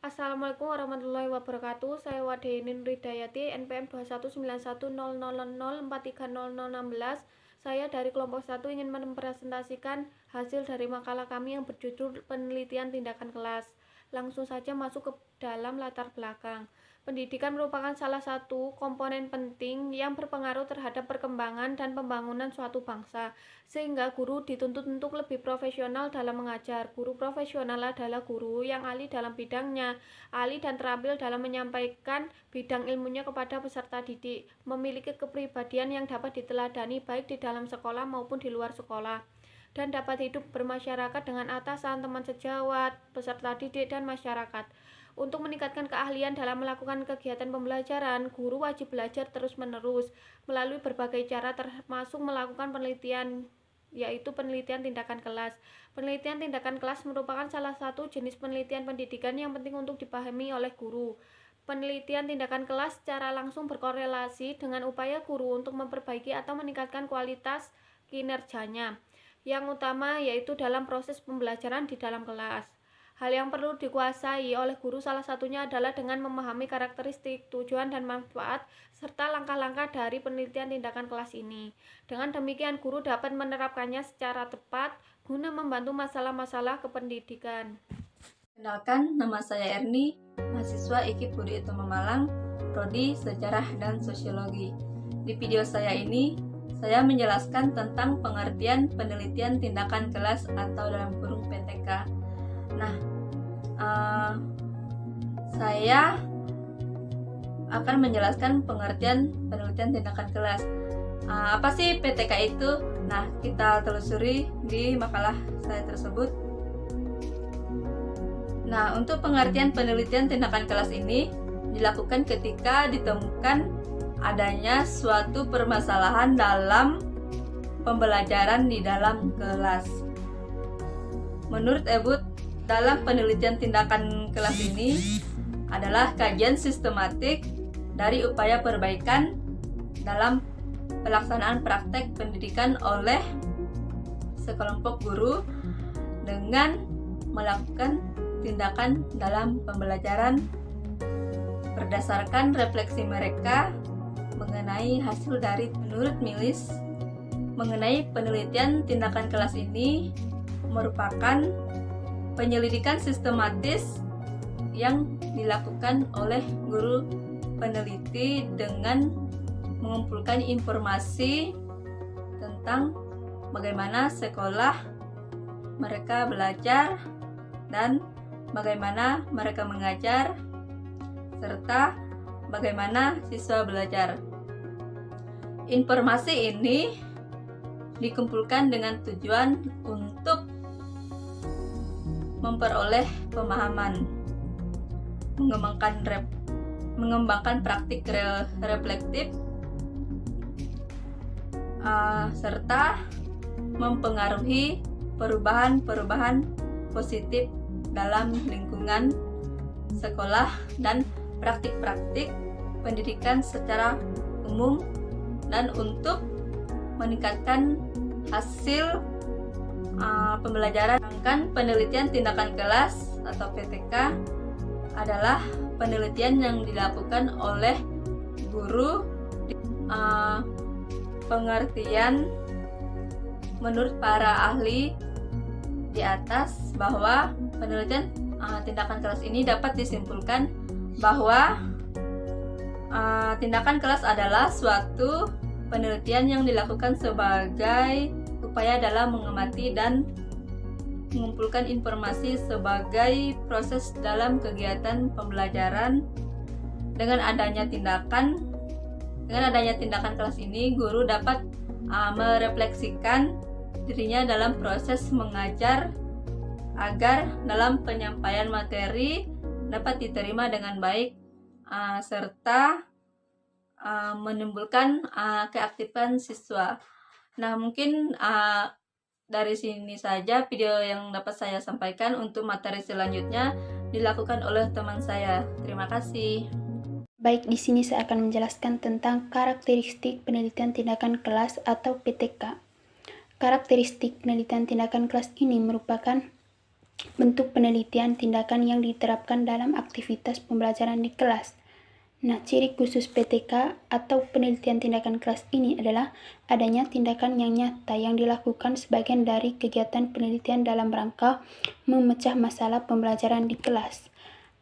Assalamualaikum warahmatullahi wabarakatuh. Saya Wadenin Ridayati, NPM 219100430016. Saya dari kelompok 1 ingin mempresentasikan hasil dari makalah kami yang berjudul Penelitian Tindakan Kelas. Langsung saja masuk ke dalam latar belakang. Pendidikan merupakan salah satu komponen penting yang berpengaruh terhadap perkembangan dan pembangunan suatu bangsa, sehingga guru dituntut untuk lebih profesional dalam mengajar. Guru profesional adalah guru yang ahli dalam bidangnya, ahli dan terampil dalam menyampaikan bidang ilmunya kepada peserta didik, memiliki kepribadian yang dapat diteladani baik di dalam sekolah maupun di luar sekolah, dan dapat hidup bermasyarakat dengan atasan, teman sejawat, peserta didik, dan masyarakat. Untuk meningkatkan keahlian dalam melakukan kegiatan pembelajaran, guru wajib belajar terus-menerus melalui berbagai cara termasuk melakukan penelitian, yaitu penelitian tindakan kelas. Penelitian tindakan kelas merupakan salah satu jenis penelitian pendidikan yang penting untuk dipahami oleh guru. Penelitian tindakan kelas secara langsung berkorelasi dengan upaya guru untuk memperbaiki atau meningkatkan kualitas kinerjanya. Yang utama yaitu dalam proses pembelajaran di dalam kelas. Hal yang perlu dikuasai oleh guru salah satunya adalah dengan memahami karakteristik, tujuan, dan manfaat, serta langkah-langkah dari penelitian tindakan kelas ini. Dengan demikian, guru dapat menerapkannya secara tepat guna membantu masalah-masalah kependidikan. Kenalkan, nama saya Erni, mahasiswa IKIP Budi Utama Malang, Prodi Sejarah dan Sosiologi. Di video saya ini, saya menjelaskan tentang pengertian penelitian tindakan kelas atau dalam kurung PTK. Nah, saya akan menjelaskan pengertian penelitian tindakan kelas. Apa sih PTK itu? Nah, kita telusuri di makalah saya tersebut. Nah, untuk pengertian penelitian tindakan kelas ini dilakukan ketika ditemukan adanya suatu permasalahan dalam pembelajaran di dalam kelas. Menurut Ebut, dalam penelitian tindakan kelas ini adalah kajian sistematik dari upaya perbaikan dalam pelaksanaan praktek pendidikan oleh sekelompok guru dengan melakukan tindakan dalam pembelajaran berdasarkan refleksi mereka mengenai hasil dari menurut Milis mengenai penelitian tindakan kelas ini merupakan penyelidikan sistematis yang dilakukan oleh guru peneliti dengan mengumpulkan informasi tentang bagaimana sekolah mereka belajar dan bagaimana mereka mengajar serta bagaimana siswa belajar. Informasi ini dikumpulkan dengan tujuan untuk memperoleh pemahaman, mengembangkan praktik reflektif, serta mempengaruhi perubahan-perubahan positif dalam lingkungan sekolah dan praktik-praktik pendidikan secara umum, dan untuk meningkatkan hasil pembelajaran. Penelitian tindakan kelas atau PTK adalah penelitian yang dilakukan oleh guru. Pengertian menurut para ahli di atas bahwa penelitian tindakan kelas ini dapat disimpulkan bahwa tindakan kelas adalah suatu penelitian yang dilakukan sebagai upaya dalam mengamati dan mengumpulkan informasi sebagai proses dalam kegiatan pembelajaran. Dengan adanya tindakan kelas ini, guru dapat merefleksikan dirinya dalam proses mengajar agar dalam penyampaian materi dapat diterima dengan baik, serta menimbulkan keaktifan siswa. Nah, mungkin dari sini saja video yang dapat saya sampaikan. Untuk materi selanjutnya dilakukan oleh teman saya. Terima kasih. Baik, di sini saya akan menjelaskan tentang karakteristik penelitian tindakan kelas atau PTK. Karakteristik penelitian tindakan kelas ini merupakan bentuk penelitian tindakan yang diterapkan dalam aktivitas pembelajaran di kelas. Nah, ciri khusus PTK atau penelitian tindakan kelas ini adalah adanya tindakan yang nyata yang dilakukan sebagian dari kegiatan penelitian dalam rangka memecah masalah pembelajaran di kelas.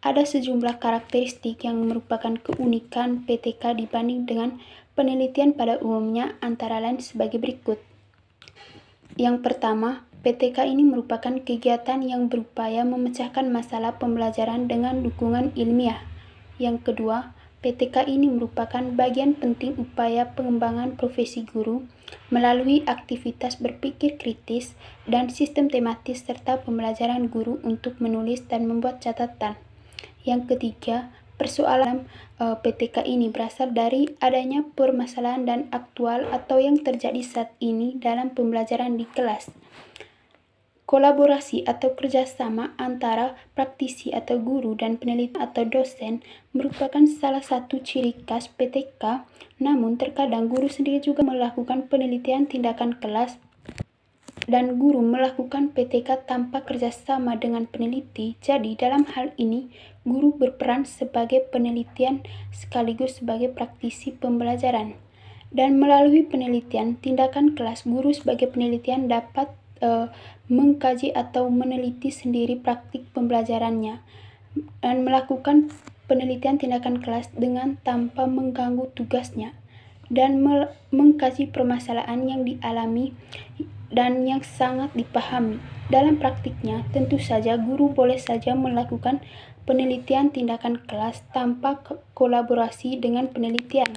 Ada sejumlah karakteristik yang merupakan keunikan PTK dibanding dengan penelitian pada umumnya, antara lain sebagai berikut. Yang pertama, PTK ini merupakan kegiatan yang berupaya memecahkan masalah pembelajaran dengan dukungan ilmiah. Yang kedua, PTK ini merupakan bagian penting upaya pengembangan profesi guru melalui aktivitas berpikir kritis dan sistem tematis serta pembelajaran guru untuk menulis dan membuat catatan. Yang ketiga, persoalan PTK ini berasal dari adanya permasalahan dan aktual atau yang terjadi saat ini dalam pembelajaran di kelas. Kolaborasi atau kerjasama antara praktisi atau guru dan peneliti atau dosen merupakan salah satu ciri khas PTK, namun terkadang guru sendiri juga melakukan penelitian tindakan kelas dan guru melakukan PTK tanpa kerjasama dengan peneliti. Jadi dalam hal ini, guru berperan sebagai penelitian sekaligus sebagai praktisi pembelajaran. Dan melalui penelitian tindakan kelas, guru sebagai penelitian dapat mengkaji atau meneliti sendiri praktik pembelajarannya dan melakukan penelitian tindakan kelas dengan tanpa mengganggu tugasnya dan mengkaji permasalahan yang dialami dan yang sangat dipahami. Dalam praktiknya, tentu saja guru boleh saja melakukan penelitian tindakan kelas tanpa kolaborasi dengan penelitian.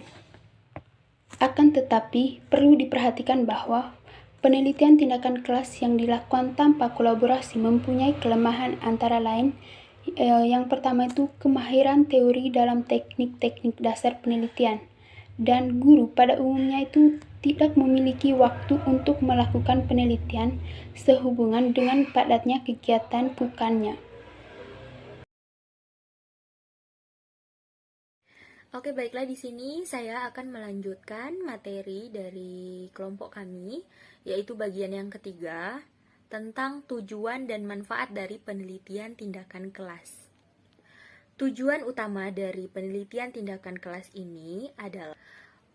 Akan tetapi, perlu diperhatikan bahwa penelitian tindakan kelas yang dilakukan tanpa kolaborasi mempunyai kelemahan, antara lain yang pertama itu kemahiran teori dalam teknik-teknik dasar penelitian, dan guru pada umumnya itu tidak memiliki waktu untuk melakukan penelitian sehubungan dengan padatnya kegiatan bukannya. Oke, baiklah, di sini saya akan melanjutkan materi dari kelompok kami, yaitu bagian yang ketiga tentang tujuan dan manfaat dari penelitian tindakan kelas. Tujuan utama dari penelitian tindakan kelas ini adalah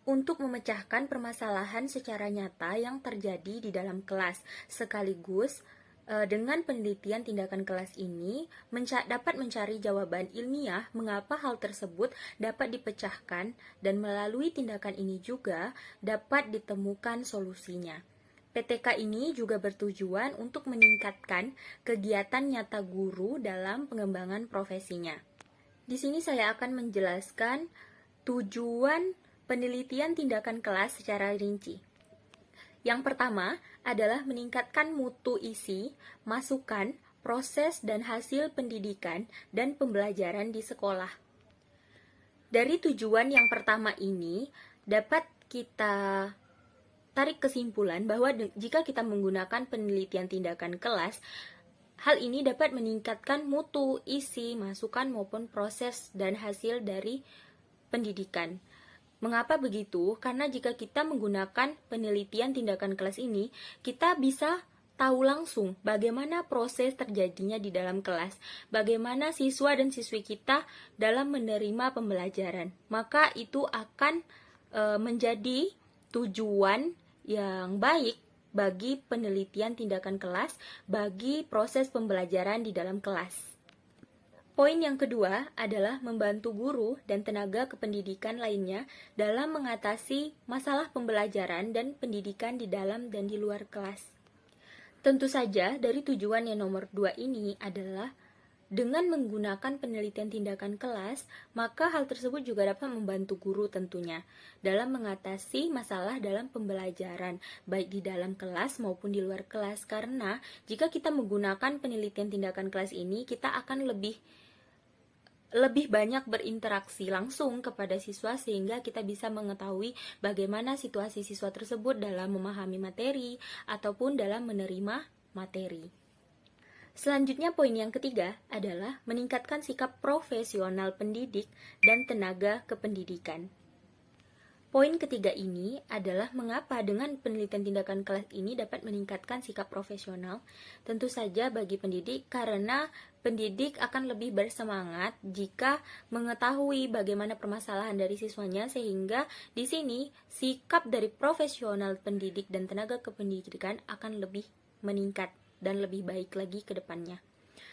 untuk memecahkan permasalahan secara nyata yang terjadi di dalam kelas, sekaligus dengan penelitian tindakan kelas ini dapat mencari jawaban ilmiah mengapa hal tersebut dapat dipecahkan, dan melalui tindakan ini juga dapat ditemukan solusinya. PTK ini juga bertujuan untuk meningkatkan kegiatan nyata guru dalam pengembangan profesinya. Di sini saya akan menjelaskan tujuan penelitian tindakan kelas secara rinci. Yang pertama adalah meningkatkan mutu isi, masukan, proses, dan hasil pendidikan dan pembelajaran di sekolah. Dari tujuan yang pertama ini, dapat kita tarik kesimpulan bahwa jika kita menggunakan penelitian tindakan kelas, hal ini dapat meningkatkan mutu isi, masukan, maupun proses dan hasil dari pendidikan. Mengapa begitu? Karena jika kita menggunakan penelitian tindakan kelas ini, kita bisa tahu langsung bagaimana proses terjadinya di dalam kelas, bagaimana siswa dan siswi kita dalam menerima pembelajaran. Maka itu akan menjadi tujuan yang baik bagi penelitian tindakan kelas, bagi proses pembelajaran di dalam kelas. Poin yang kedua adalah membantu guru dan tenaga kependidikan lainnya dalam mengatasi masalah pembelajaran dan pendidikan di dalam dan di luar kelas. Tentu saja dari tujuan yang nomor 2 ini adalah dengan menggunakan penelitian tindakan kelas, maka hal tersebut juga dapat membantu guru tentunya dalam mengatasi masalah dalam pembelajaran, baik di dalam kelas maupun di luar kelas. Karena jika kita menggunakan penelitian tindakan kelas ini, kita akan lebih banyak berinteraksi langsung kepada siswa, sehingga kita bisa mengetahui bagaimana situasi siswa tersebut dalam memahami materi ataupun dalam menerima materi. Selanjutnya, poin yang ketiga adalah meningkatkan sikap profesional pendidik dan tenaga kependidikan. Poin ketiga ini adalah mengapa dengan penelitian tindakan kelas ini dapat meningkatkan sikap profesional. Tentu saja bagi pendidik, karena pendidik akan lebih bersemangat jika mengetahui bagaimana permasalahan dari siswanya, sehingga di sini sikap dari profesional pendidik dan tenaga kependidikan akan lebih meningkat dan lebih baik lagi ke depannya.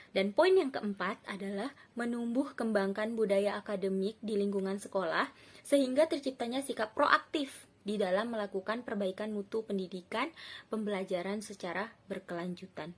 Dan poin yang keempat adalah menumbuh kembangkan budaya akademik di lingkungan sekolah sehingga terciptanya sikap proaktif di dalam melakukan perbaikan mutu pendidikan pembelajaran secara berkelanjutan.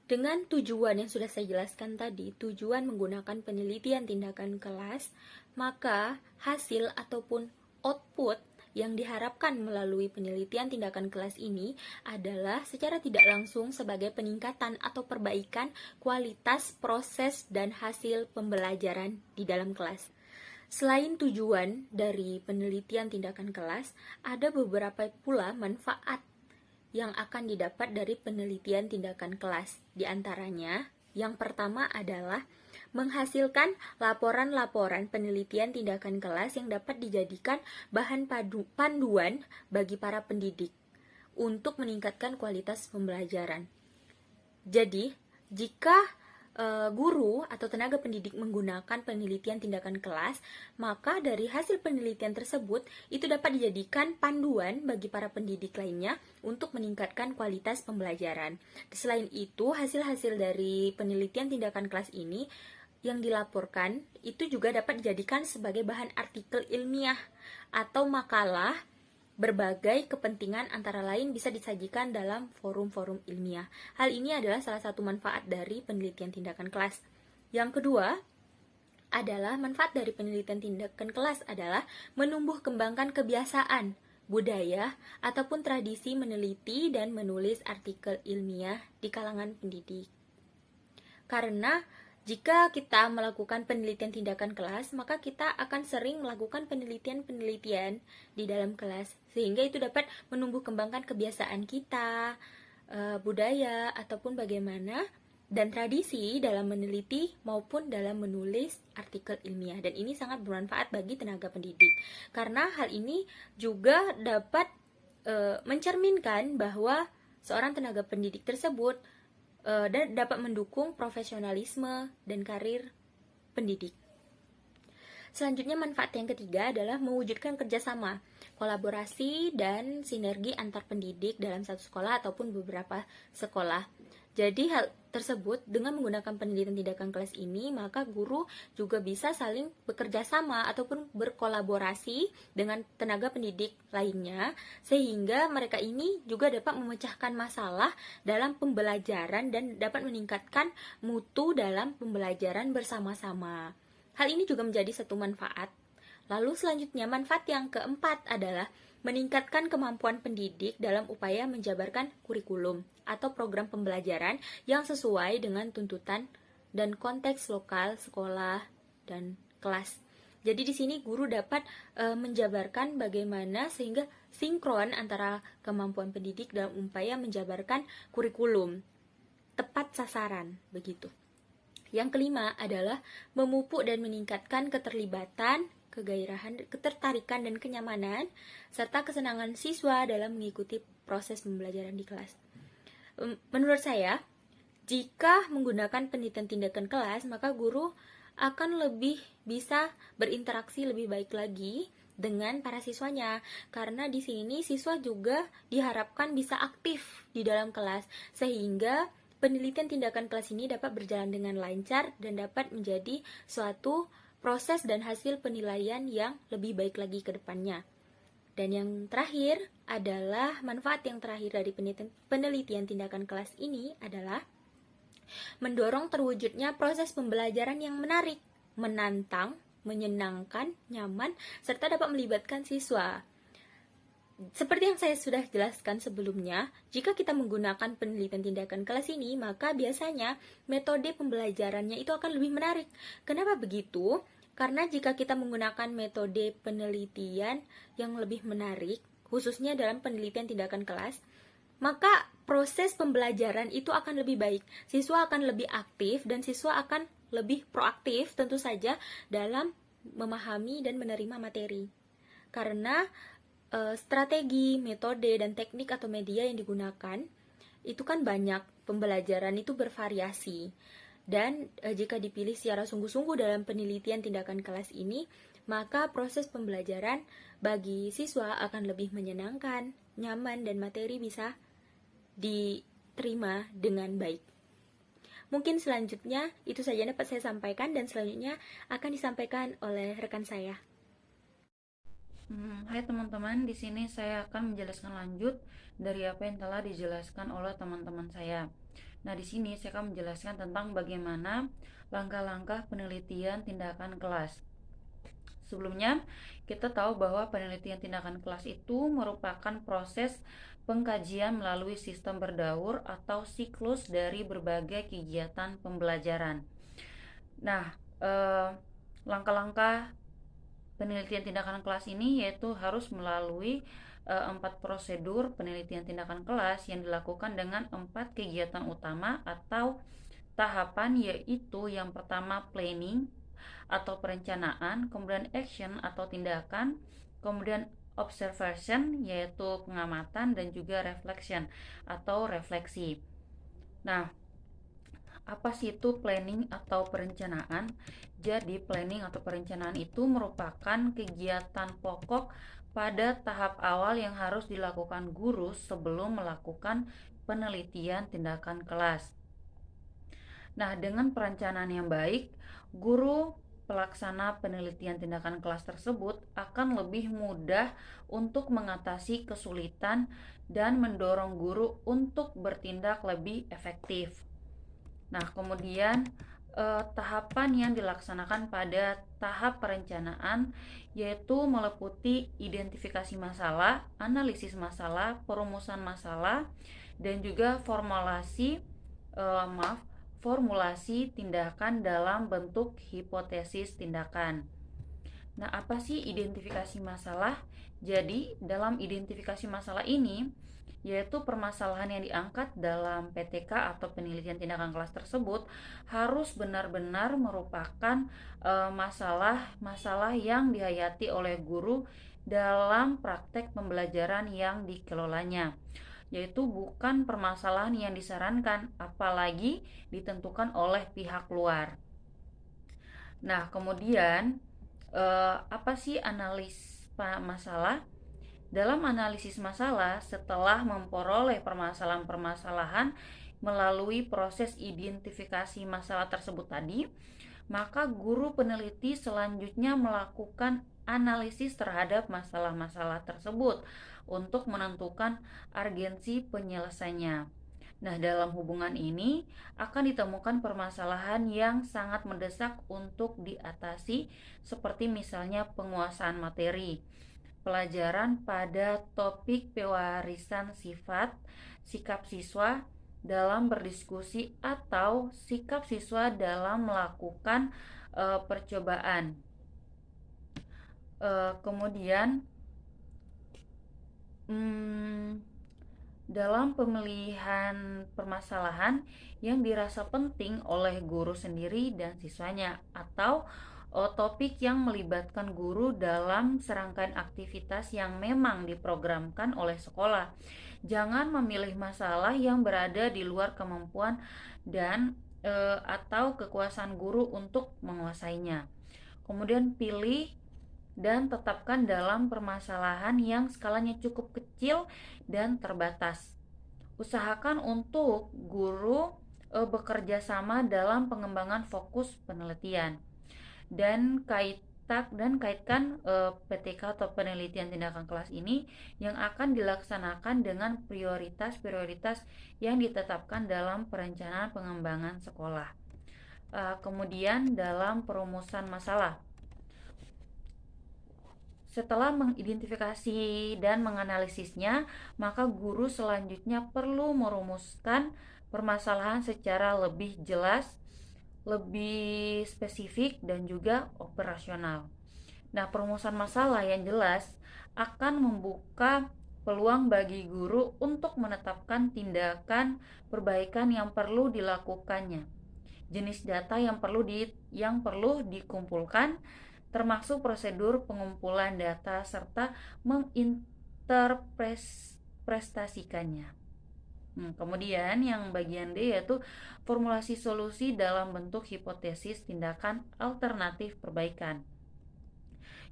Dengan tujuan yang sudah saya jelaskan tadi, tujuan menggunakan penelitian tindakan kelas, maka hasil ataupun output yang diharapkan melalui penelitian tindakan kelas ini adalah secara tidak langsung sebagai peningkatan atau perbaikan kualitas proses dan hasil pembelajaran di dalam kelas. Selain tujuan dari penelitian tindakan kelas, ada beberapa pula manfaat yang akan didapat dari penelitian tindakan kelas. Di antaranya, yang pertama adalah menghasilkan laporan-laporan penelitian tindakan kelas yang dapat dijadikan bahan panduan bagi para pendidik untuk meningkatkan kualitas pembelajaran. Jadi, jika guru atau tenaga pendidik menggunakan penelitian tindakan kelas, maka dari hasil penelitian tersebut itu dapat dijadikan panduan bagi para pendidik lainnya untuk meningkatkan kualitas pembelajaran. Selain itu, hasil-hasil dari penelitian tindakan kelas ini yang dilaporkan itu juga dapat dijadikan sebagai bahan artikel ilmiah atau makalah berbagai kepentingan, antara lain bisa disajikan dalam forum-forum ilmiah. Hal ini adalah salah satu manfaat dari penelitian tindakan kelas. Yang kedua adalah manfaat dari penelitian tindakan kelas adalah menumbuh kembangkan kebiasaan, budaya, ataupun tradisi meneliti dan menulis artikel ilmiah di kalangan pendidik. Karena jika kita melakukan penelitian tindakan kelas, maka kita akan sering melakukan penelitian-penelitian di dalam kelas, sehingga itu dapat menumbuh kembangkan kebiasaan kita, budaya, ataupun bagaimana, dan tradisi dalam meneliti maupun dalam menulis artikel ilmiah. Dan ini sangat bermanfaat bagi tenaga pendidik, karena hal ini juga dapat mencerminkan bahwa seorang tenaga pendidik tersebut dan dapat mendukung profesionalisme dan karir pendidik. Selanjutnya, manfaat yang ketiga adalah mewujudkan kerjasama, kolaborasi, dan sinergi antar pendidik dalam satu sekolah ataupun beberapa sekolah. Jadi hal tersebut dengan menggunakan penelitian tindakan kelas ini, maka guru juga bisa saling bekerja sama ataupun berkolaborasi dengan tenaga pendidik lainnya, sehingga mereka ini juga dapat memecahkan masalah dalam pembelajaran dan dapat meningkatkan mutu dalam pembelajaran bersama-sama. Hal ini juga menjadi satu manfaat. Lalu selanjutnya, manfaat yang keempat adalah meningkatkan kemampuan pendidik dalam upaya menjabarkan kurikulum atau program pembelajaran yang sesuai dengan tuntutan dan konteks lokal sekolah dan kelas. Jadi di sini guru dapat menjabarkan bagaimana sehingga sinkron antara kemampuan pendidik dalam upaya menjabarkan kurikulum tepat sasaran, begitu. Yang kelima adalah memupuk dan meningkatkan keterlibatan, kegairahan, ketertarikan, dan kenyamanan, serta kesenangan siswa dalam mengikuti proses pembelajaran di kelas. Menurut saya, jika menggunakan penelitian tindakan kelas, maka guru akan lebih bisa berinteraksi lebih baik lagi dengan para siswanya, karena di sini siswa juga diharapkan bisa aktif di dalam kelas, sehingga penelitian tindakan kelas ini dapat berjalan dengan lancar dan dapat menjadi suatu proses dan hasil penilaian yang lebih baik lagi ke depannya. Dan yang terakhir adalah manfaat yang terakhir dari penelitian tindakan kelas ini adalah mendorong terwujudnya proses pembelajaran yang menarik, menantang, menyenangkan, nyaman, serta dapat melibatkan siswa. Seperti yang saya sudah jelaskan sebelumnya, jika kita menggunakan penelitian tindakan kelas ini, maka biasanya metode pembelajarannya itu akan lebih menarik. Kenapa begitu? Karena jika kita menggunakan metode penelitian yang lebih menarik, khususnya dalam penelitian tindakan kelas, maka proses pembelajaran itu akan lebih baik. Siswa akan lebih aktif dan siswa akan lebih proaktif tentu saja dalam memahami dan menerima materi. karena strategi, metode, dan teknik atau media yang digunakan itu kan banyak, pembelajaran itu bervariasi. Dan jika dipilih secara sungguh-sungguh dalam penelitian tindakan kelas ini, maka proses pembelajaran bagi siswa akan lebih menyenangkan, nyaman, dan materi bisa diterima dengan baik. Mungkin selanjutnya itu saja dapat saya sampaikan, dan selanjutnya akan disampaikan oleh rekan saya. Hai teman-teman, di sini saya akan menjelaskan lanjut dari apa yang telah dijelaskan oleh teman-teman saya. Nah, di sini saya akan menjelaskan tentang bagaimana langkah-langkah penelitian tindakan kelas. Sebelumnya, kita tahu bahwa penelitian tindakan kelas itu merupakan proses pengkajian melalui sistem berdaur atau siklus dari berbagai kegiatan pembelajaran. Nah, langkah-langkah penelitian tindakan kelas ini yaitu harus melalui 4 prosedur penelitian tindakan kelas yang dilakukan dengan 4 kegiatan utama atau tahapan, yaitu yang pertama planning atau perencanaan, kemudian action atau tindakan, kemudian observation yaitu pengamatan, dan juga reflection atau refleksi. Nah, apa sih itu planning atau perencanaan? Jadi planning atau perencanaan itu merupakan kegiatan pokok pada tahap awal yang harus dilakukan guru sebelum melakukan penelitian tindakan kelas. Nah, dengan perencanaan yang baik, guru pelaksana penelitian tindakan kelas tersebut akan lebih mudah untuk mengatasi kesulitan dan mendorong guru untuk bertindak lebih efektif. Nah, kemudian tahapan yang dilaksanakan pada tahap perencanaan yaitu meliputi identifikasi masalah, analisis masalah, perumusan masalah, dan juga formulasi tindakan dalam bentuk hipotesis tindakan. Nah, apa sih identifikasi masalah? Jadi, dalam identifikasi masalah ini yaitu permasalahan yang diangkat dalam PTK atau penelitian tindakan kelas tersebut harus benar-benar merupakan masalah-masalah yang dihayati oleh guru dalam praktek pembelajaran yang dikelolanya, yaitu bukan permasalahan yang disarankan apalagi ditentukan oleh pihak luar. Nah, kemudian apa sih analis masalah? Dalam analisis masalah, setelah memperoleh permasalahan-permasalahan melalui proses identifikasi masalah tersebut tadi, maka guru peneliti selanjutnya melakukan analisis terhadap masalah-masalah tersebut untuk menentukan urgensi penyelesaiannya. Nah, dalam hubungan ini akan ditemukan permasalahan yang sangat mendesak untuk diatasi, seperti misalnya penguasaan materi, pelajaran pada topik pewarisan sifat, sikap siswa dalam berdiskusi, atau sikap siswa dalam melakukan percobaan. Kemudian dalam pemilihan permasalahan yang dirasa penting oleh guru sendiri dan siswanya, atau topik yang melibatkan guru dalam serangkaian aktivitas yang memang diprogramkan oleh sekolah. Jangan memilih masalah yang berada di luar kemampuan dan atau kekuasaan guru untuk menguasainya. Kemudian pilih dan tetapkan dalam permasalahan yang skalanya cukup kecil dan terbatas. Usahakan untuk guru bekerja sama dalam pengembangan fokus penelitian. Dan kaitkan PTK atau penelitian tindakan kelas ini yang akan dilaksanakan dengan prioritas-prioritas yang ditetapkan dalam perencanaan pengembangan sekolah. Kemudian dalam perumusan masalah, setelah mengidentifikasi dan menganalisisnya, maka guru selanjutnya perlu merumuskan permasalahan secara lebih jelas, lebih spesifik, dan juga operasional. Nah, perumusan masalah yang jelas akan membuka peluang bagi guru untuk menetapkan tindakan perbaikan yang perlu dilakukannya, jenis data yang perlu dikumpulkan, termasuk prosedur pengumpulan data serta menginterpretasikannya. Kemudian yang bagian D yaitu formulasi solusi dalam bentuk hipotesis tindakan alternatif perbaikan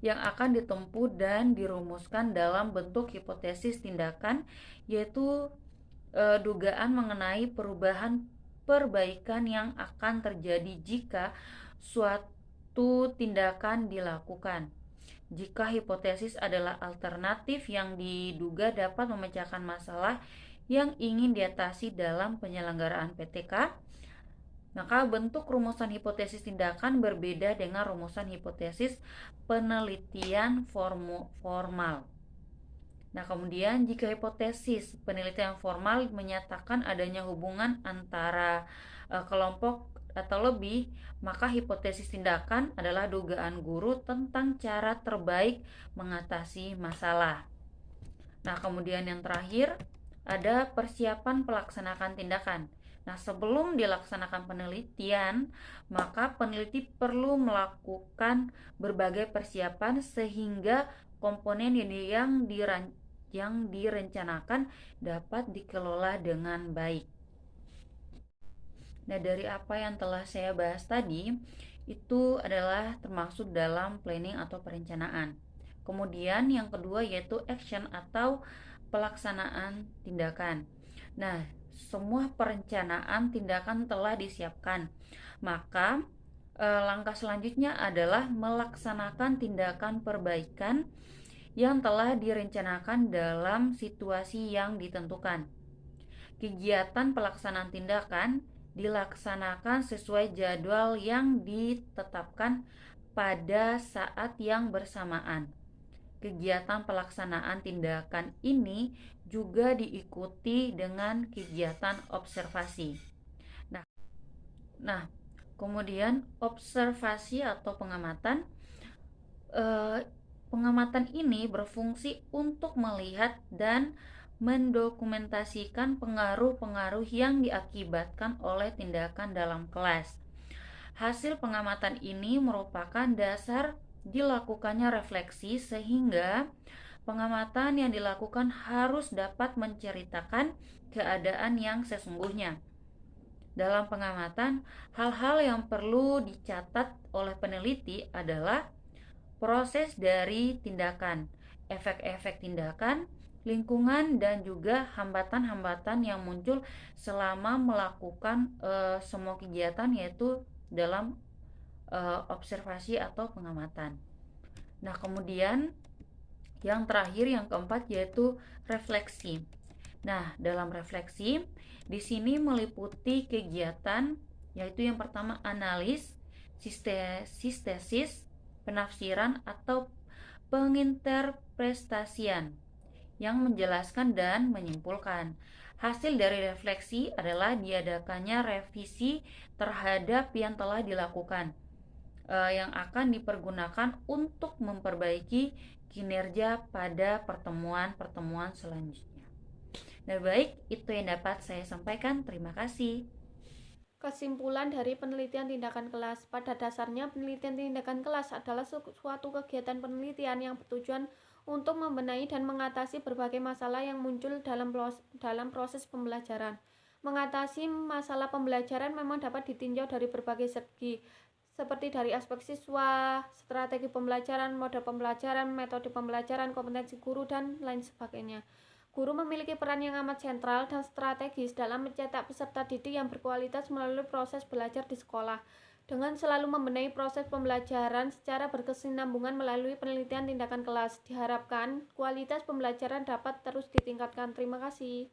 yang akan ditempuh dan dirumuskan dalam bentuk hipotesis tindakan, yaitu dugaan mengenai perbaikan yang akan terjadi jika suatu tindakan dilakukan. Jika hipotesis adalah alternatif yang diduga dapat memecahkan masalah yang ingin diatasi dalam penyelenggaraan PTK, maka bentuk rumusan hipotesis tindakan berbeda dengan rumusan hipotesis penelitian formal. Nah, kemudian jika hipotesis penelitian formal menyatakan adanya hubungan antara kelompok atau lebih, maka hipotesis tindakan adalah dugaan guru tentang cara terbaik mengatasi masalah. Nah, kemudian yang terakhir ada persiapan pelaksanaan tindakan. Nah, sebelum dilaksanakan penelitian, maka peneliti perlu melakukan berbagai persiapan sehingga komponen yang direncanakan dapat dikelola dengan baik. Nah, dari apa yang telah saya bahas tadi, itu adalah termasuk dalam planning atau perencanaan. Kemudian yang kedua yaitu action atau pelaksanaan tindakan. Nah, semua perencanaan tindakan telah disiapkan. Maka langkah selanjutnya adalah melaksanakan tindakan perbaikan yang telah direncanakan dalam situasi yang ditentukan. Kegiatan pelaksanaan tindakan dilaksanakan sesuai jadwal yang ditetapkan pada saat yang bersamaan. Kegiatan pelaksanaan tindakan ini juga diikuti dengan kegiatan observasi. Nah, kemudian observasi atau pengamatan. Pengamatan ini berfungsi untuk melihat dan mendokumentasikan pengaruh-pengaruh yang diakibatkan oleh tindakan dalam kelas. Hasil pengamatan ini merupakan dasar dilakukannya refleksi sehingga pengamatan yang dilakukan harus dapat menceritakan keadaan yang sesungguhnya. Dalam pengamatan, hal-hal yang perlu dicatat oleh peneliti adalah proses dari tindakan, efek-efek tindakan, lingkungan, dan juga hambatan-hambatan yang muncul selama melakukan semua kegiatan, yaitu dalam observasi atau pengamatan. Nah, kemudian yang terakhir, yang keempat, yaitu refleksi. Nah, dalam refleksi di sini meliputi kegiatan, yaitu yang pertama analis, sintesis, penafsiran atau penginterpretasian yang menjelaskan dan menyimpulkan. Hasil dari refleksi adalah diadakannya revisi terhadap yang telah dilakukan, yang akan dipergunakan untuk memperbaiki kinerja pada pertemuan-pertemuan selanjutnya. Nah, baik, itu yang dapat saya sampaikan. Terima kasih. Kesimpulan dari penelitian tindakan kelas. Pada dasarnya, penelitian tindakan kelas adalah suatu kegiatan penelitian yang bertujuan untuk membenahi dan mengatasi berbagai masalah yang muncul dalam proses pembelajaran. Mengatasi masalah pembelajaran memang dapat ditinjau dari berbagai segi, seperti dari aspek siswa, strategi pembelajaran, model pembelajaran, metode pembelajaran, kompetensi guru, dan lain sebagainya. Guru memiliki peran yang amat sentral dan strategis dalam mencetak peserta didik yang berkualitas melalui proses belajar di sekolah. Dengan selalu membenahi proses pembelajaran secara berkesinambungan melalui penelitian tindakan kelas, diharapkan kualitas pembelajaran dapat terus ditingkatkan. Terima kasih.